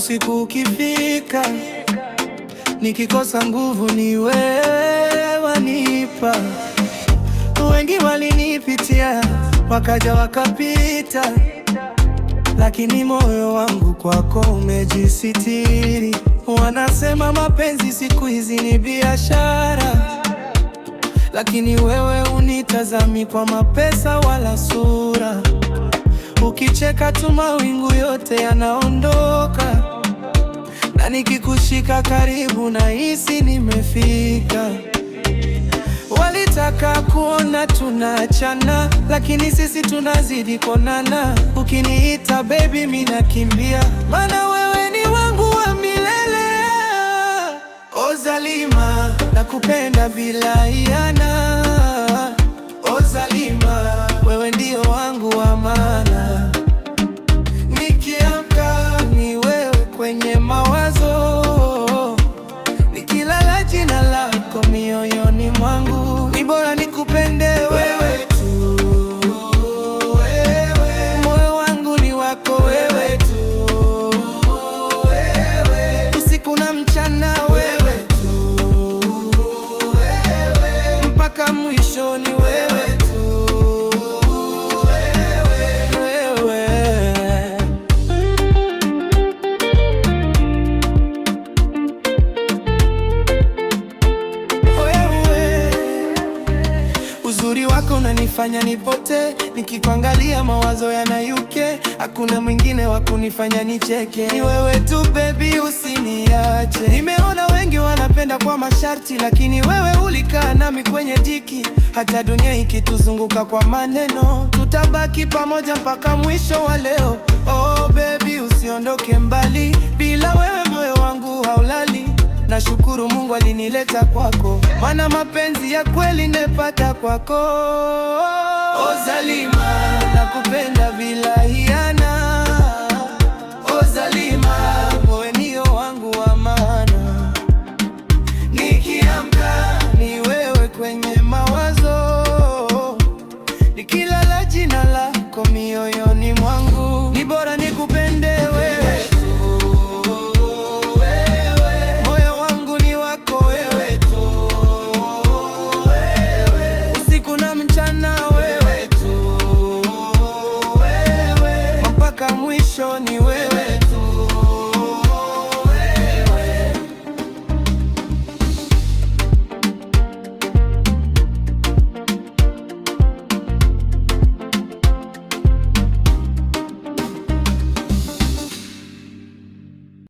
usiku ukifika, nikikosa nguvu ni wewe wanipa. Wengi walinipitia wakaja wakapita, lakini moyo wangu kwako umejisitiri. Wanasema mapenzi siku hizi ni biashara, lakini wewe unitazami kwa mapesa wala sura. Ukicheka tu mawingu yote yanaondoka, na nikikushika karibu nahisi nimefika. Walitaka kuona tunaachana, lakini sisi tunazidi konana. Ukiniita baby mimi nakimbia, maana wewe ni wangu wa milele. O Zalima, nakupenda bila hiana. O Zalima, wewe ndio wangu wa maana. Nikiamka ni wewe kwenye mawazo, nikilala jina lako mioyoni mwangu. Ni bora nikupende wewe tu, wewe. Moyo wangu ni wako wewe tu, wewe. Usiku na mchana wewe tu, wewe. Mpaka mwisho ni wewe tu, wewe, wewe. Uzuri wako unanifanya nipote, nikikuangalia mawazo yanayuke. Hakuna mwingine wa kunifanya nicheke, ni wewe tu baby, usiniache. Nimeona wengi wanapenda kwa masharti, lakini wewe ulikaa nami kwenye dhiki. Hata dunia ikituzunguka kwa maneno, tutabaki pamoja mpaka mwisho wa leo. Oh baby, usiondoke mbali, bila wewe moyo wangu haulali. Nashukuru Mungu alinileta kwako, maana mapenzi ya kweli nimepata kwako. O Zalima, nakupenda bila hiana. O Zalima.